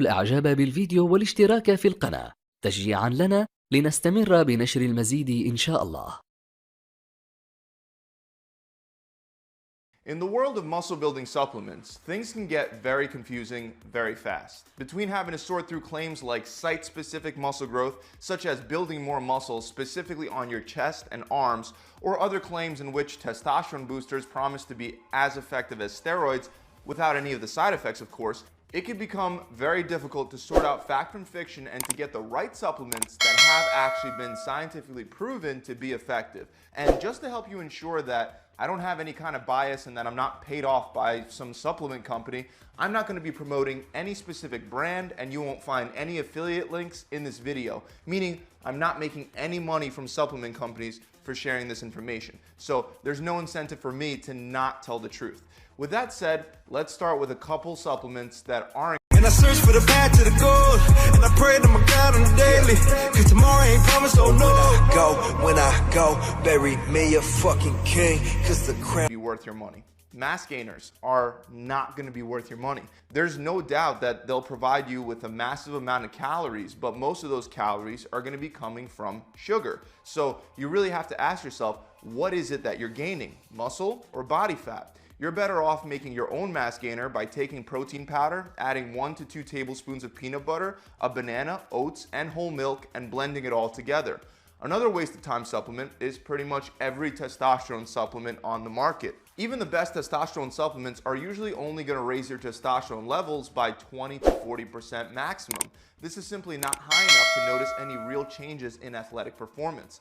الإعجاب بالفيديو والاشتراك في القناة تشجيعا لنا لنستمر بنشر المزيد إن شاء الله. In the world of muscle building supplements, things can get very confusing very fast. Between having to sort through claims like site-specific muscle growth, such as building more muscle specifically on your chest and arms, or other claims in which testosterone boosters promise to be as effective as steroids without any of the side effects, of course, it can become very difficult to sort out fact from fiction and to get the right supplements that have actually been scientifically proven to be effective. And just to help you ensure that I don't have any kind of bias and that I'm not paid off by some supplement company, I'm not going to be promoting any specific brand, and you won't find any affiliate links in this video, meaning I'm not making any money from supplement companies for sharing this information. So there's no incentive for me to not tell the truth. With that said, let's start with a couple supplements that aren't. And I search for the path to the goal, and I pray to my God on the daily, cause tomorrow ain't promised, oh no. When I go, bury me a fucking king, cause the crown be worth your money. Mass gainers are not going to be worth your money. There's no doubt that they'll provide you with a massive amount of calories, but most of those calories are going to be coming from sugar. So you really have to ask yourself, what is it that you're gaining, muscle or body fat? You're better off making your own mass gainer by taking protein powder, adding 1 to 2 tablespoons of peanut butter, a banana, oats, and whole milk, and blending it all together. Another waste of time supplement is pretty much every testosterone supplement on the market. Even the best testosterone supplements are usually only going to raise your testosterone levels by 20 to 40% maximum. This is simply not high enough to notice any real changes in athletic performance.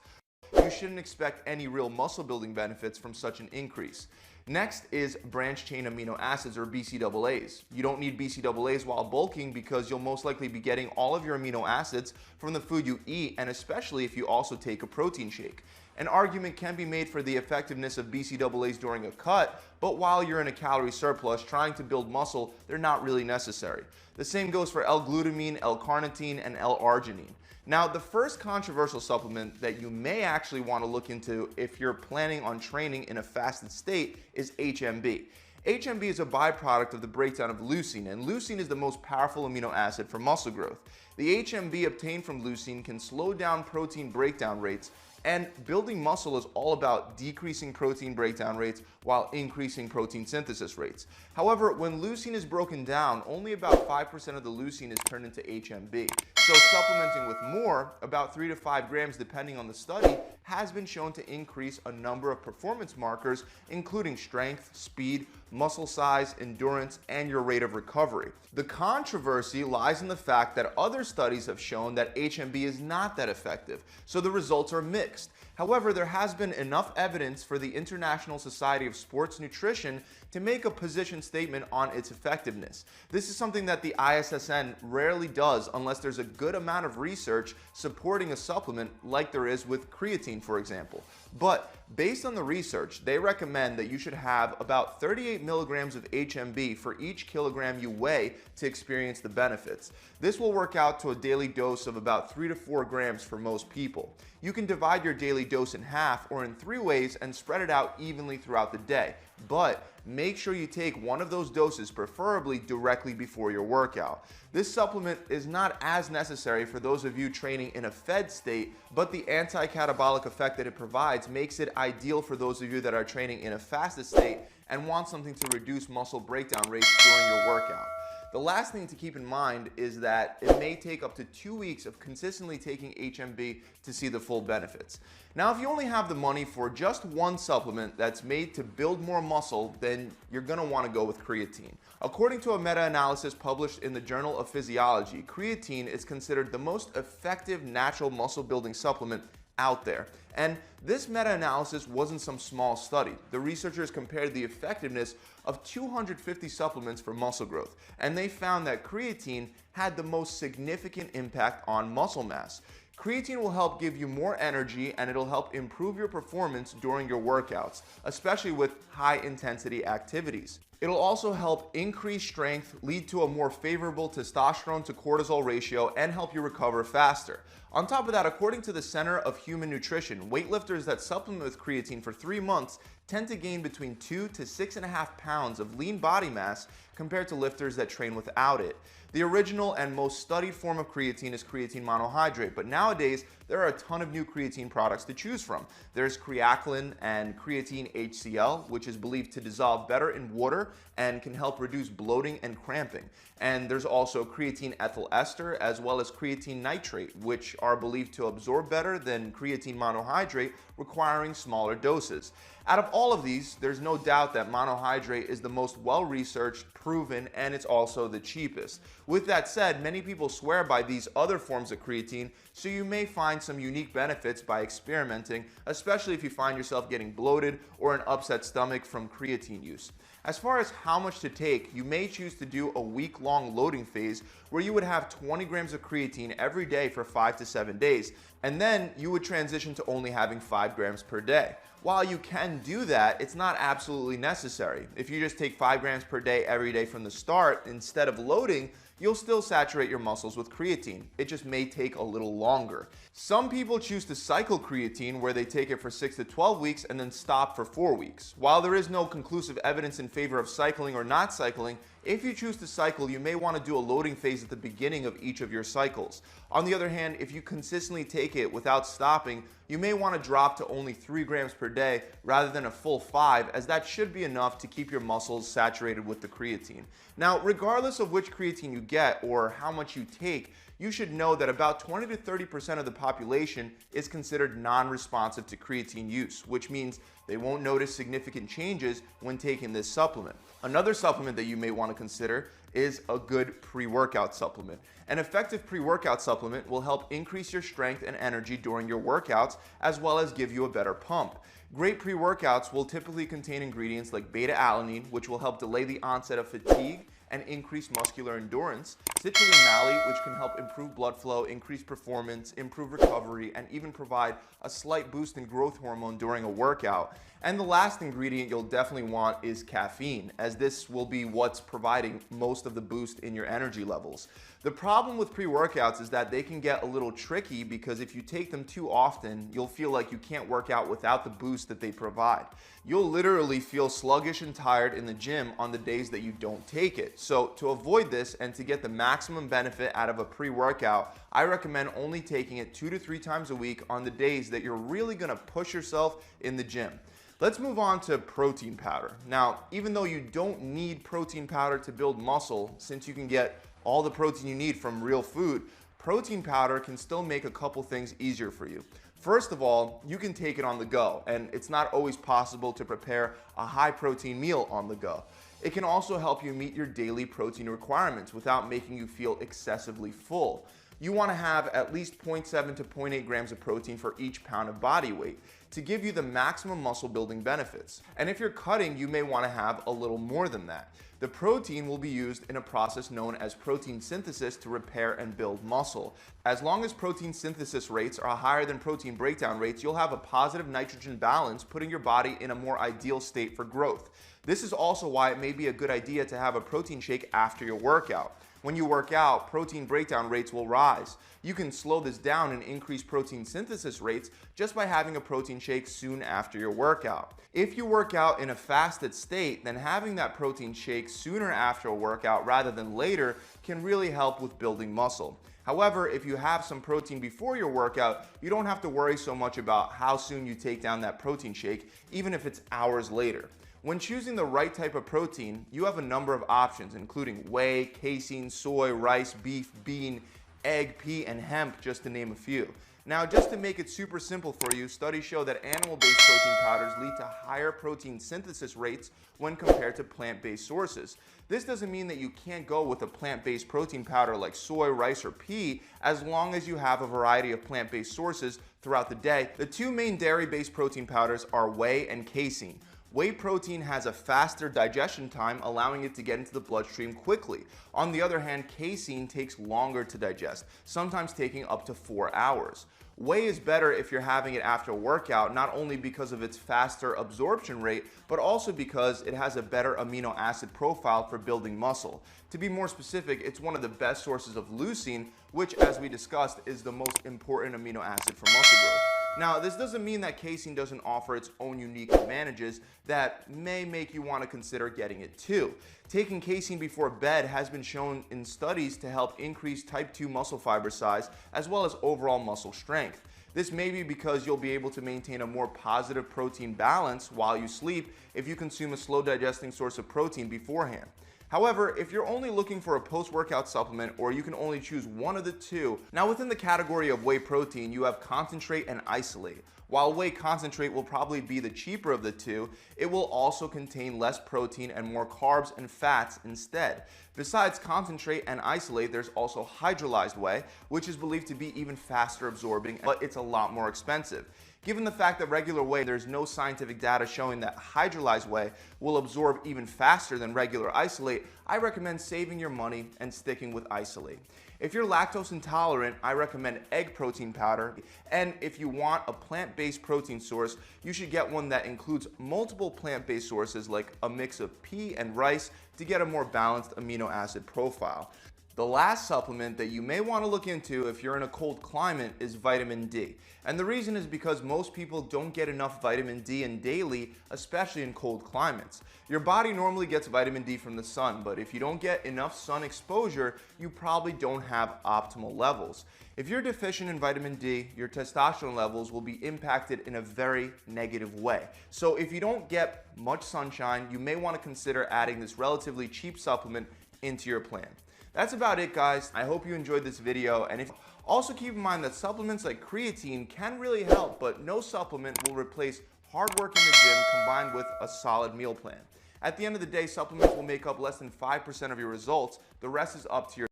You shouldn't expect any real muscle building benefits from such an increase. Next is branched chain amino acids, or BCAAs. You don't need BCAAs while bulking because you'll most likely be getting all of your amino acids from the food you eat, and especially if you also take a protein shake. An argument can be made for the effectiveness of BCAAs during a cut, but while you're in a calorie surplus trying to build muscle, they're not really necessary. The same goes for L-glutamine, L-carnitine, and L-arginine. Now, the first controversial supplement that you may actually want to look into if you're planning on training in a fasted state is HMB. HMB is a byproduct of the breakdown of leucine, and leucine is the most powerful amino acid for muscle growth. The HMB obtained from leucine can slow down protein breakdown rates, and building muscle is all about decreasing protein breakdown rates while increasing protein synthesis rates. However, when leucine is broken down, only about 5% of the leucine is turned into HMB. So supplementing with more, about 3 to 5 grams depending on the study, has been shown to increase a number of performance markers, including strength, speed, muscle size, endurance, and your rate of recovery. The controversy lies in the fact that other studies have shown that HMB is not that effective, so the results are mixed. However, there has been enough evidence for the International Society of Sports Nutrition to make a position statement on its effectiveness. This is something that the ISSN rarely does unless there's a good amount of research supporting a supplement like there is with creatine, for example. But based on the research, they recommend that you should have about 38 milligrams of HMB for each kilogram you weigh to experience the benefits. This will work out to a daily dose of about 3 to 4 grams for most people. You can divide your daily dose in half or in 3 ways and spread it out evenly throughout the day. But make sure you take one of those doses, preferably directly before your workout. This supplement is not as necessary for those of you training in a fed state, but the anti-catabolic effect that it provides makes it ideal for those of you that are training in a fasted state and want something to reduce muscle breakdown rates during your workout. The last thing to keep in mind is that it may take up to 2 weeks of consistently taking HMB to see the full benefits. Now, if you only have the money for just one supplement that's made to build more muscle, then you're going to want to go with creatine. According to a meta-analysis published in the Journal of Physiology, creatine is considered the most effective natural muscle building supplement out there. And this meta-analysis wasn't some small study. The researchers compared the effectiveness of 250 supplements for muscle growth, and they found that creatine had the most significant impact on muscle mass. Creatine will help give you more energy, and it'll help improve your performance during your workouts, especially with high intensity activities. It'll also help increase strength, lead to a more favorable testosterone to cortisol ratio, and help you recover faster. On top of that, according to the Center of Human Nutrition, weightlifters that supplement with creatine for 3 months tend to gain between 2 to 6.5 pounds of lean body mass compared to lifters that train without it. The original and most studied form of creatine is creatine monohydrate, but nowadays there are a ton of new creatine products to choose from. There's creatinine and creatine HCl, which is believed to dissolve better in water and can help reduce bloating and cramping. And there's also creatine ethyl ester as well as creatine nitrate, which are believed to absorb better than creatine monohydrate, requiring smaller doses. Out of all of these, there's no doubt that monohydrate is the most well-researched, proven, and it's also the cheapest. With that said, many people swear by these other forms of creatine, so you may find some unique benefits by experimenting, especially if you find yourself getting bloated or an upset stomach from creatine use. As far as how much to take, you may choose to do a week-long loading phase where you would have 20 grams of creatine every day for 5 to 7 days, and then you would transition to only having 5 grams per day. While you can do that, it's not absolutely necessary. If you just take 5 grams per day every day from the start instead of loading, you'll still saturate your muscles with creatine. It just may take a little longer. Some people choose to cycle creatine where they take it for 6 to 12 weeks and then stop for 4 weeks. While there is no conclusive evidence in favor of cycling or not cycling, if you choose to cycle, you may want to do a loading phase at the beginning of each of your cycles. On the other hand, if you consistently take it without stopping, you may want to drop to only 3 grams per day rather than a full 5, as that should be enough to keep your muscles saturated with the creatine. Now, regardless of which creatine you get or how much you take, you should know that about 20 to 30% of the population is considered non-responsive to creatine use, which means they won't notice significant changes when taking this supplement. Another supplement that you may want to consider is a good pre-workout supplement. An effective pre-workout supplement will help increase your strength and energy during your workouts, as well as give you a better pump. Great pre-workouts will typically contain ingredients like beta-alanine, which will help delay the onset of fatigue and increase muscular endurance, citrulline malate, which can help improve blood flow, increase performance, improve recovery, and even provide a slight boost in growth hormone during a workout. And the last ingredient you'll definitely want is caffeine, as this will be what's providing most of the boost in your energy levels. The problem with pre-workouts is that they can get a little tricky because if you take them too often, you'll feel like you can't work out without the boost that they provide. You'll literally feel sluggish and tired in the gym on the days that you don't take it. So to avoid this and to get the maximum benefit out of a pre-workout, I recommend only taking it 2 to 3 times a week on the days that you're really gonna push yourself in the gym. Let's move on to protein powder. Now, even though you don't need protein powder to build muscle, since you can get all the protein you need from real food, protein powder can still make a couple things easier for you. First of all, you can take it on the go, and it's not always possible to prepare a high protein meal on the go. It can also help you meet your daily protein requirements without making you feel excessively full. You want to have at least 0.7 to 0.8 grams of protein for each pound of body weight to give you the maximum muscle building benefits. And if you're cutting, you may want to have a little more than that. The protein will be used in a process known as protein synthesis to repair and build muscle. As long as protein synthesis rates are higher than protein breakdown rates, you'll have a positive nitrogen balance, putting your body in a more ideal state for growth. This is also why it may be a good idea to have a protein shake after your workout. When you work out, protein breakdown rates will rise. You can slow this down and increase protein synthesis rates just by having a protein shake soon after your workout. If you work out in a fasted state, then having that protein shake sooner after a workout rather than later can really help with building muscle. However, if you have some protein before your workout, you don't have to worry so much about how soon you take down that protein shake, even if it's hours later. When choosing the right type of protein, you have a number of options, including whey, casein, soy, rice, beef, bean, egg, pea, and hemp, just to name a few. Now, just to make it super simple for you, studies show that animal-based protein powders lead to higher protein synthesis rates when compared to plant-based sources. This doesn't mean that you can't go with a plant-based protein powder like soy, rice, or pea, as long as you have a variety of plant-based sources throughout the day. The two main dairy-based protein powders are whey and casein. Whey protein has a faster digestion time, allowing it to get into the bloodstream quickly. On the other hand, casein takes longer to digest, sometimes taking up to 4 hours. Whey is better if you're having it after a workout, not only because of its faster absorption rate, but also because it has a better amino acid profile for building muscle. To be more specific, it's one of the best sources of leucine, which, as we discussed, is the most important amino acid for muscle growth. Now, this doesn't mean that casein doesn't offer its own unique advantages that may make you want to consider getting it too. Taking casein before bed has been shown in studies to help increase type 2 muscle fiber size as well as overall muscle strength. This may be because you'll be able to maintain a more positive protein balance while you sleep if you consume a slow digesting source of protein beforehand. However, if you're only looking for a post-workout supplement, or you can only choose one of the two, now within the category of whey protein, you have concentrate and isolate. While whey concentrate will probably be the cheaper of the two, it will also contain less protein and more carbs and fats instead. Besides concentrate and isolate, there's also hydrolyzed whey, which is believed to be even faster absorbing, but it's a lot more expensive. Given the fact that regular whey, there's no scientific data showing that hydrolyzed whey will absorb even faster than regular isolate, I recommend saving your money and sticking with isolate. If you're lactose intolerant, I recommend egg protein powder. And if you want a plant-based protein source, you should get one that includes multiple plant-based sources like a mix of pea and rice to get a more balanced amino acid profile. The last supplement that you may want to look into if you're in a cold climate is vitamin D. And the reason is because most people don't get enough vitamin D in daily, especially in cold climates. Your body normally gets vitamin D from the sun, but if you don't get enough sun exposure, you probably don't have optimal levels. If you're deficient in vitamin D, your testosterone levels will be impacted in a very negative way. So if you don't get much sunshine, you may want to consider adding this relatively cheap supplement into your plan. That's about it, guys. I hope you enjoyed this video, and also keep in mind that supplements like creatine can really help, but no supplement will replace hard work in the gym combined with a solid meal plan. At the end of the day, supplements will make up less than 5% of your results. The rest is up to your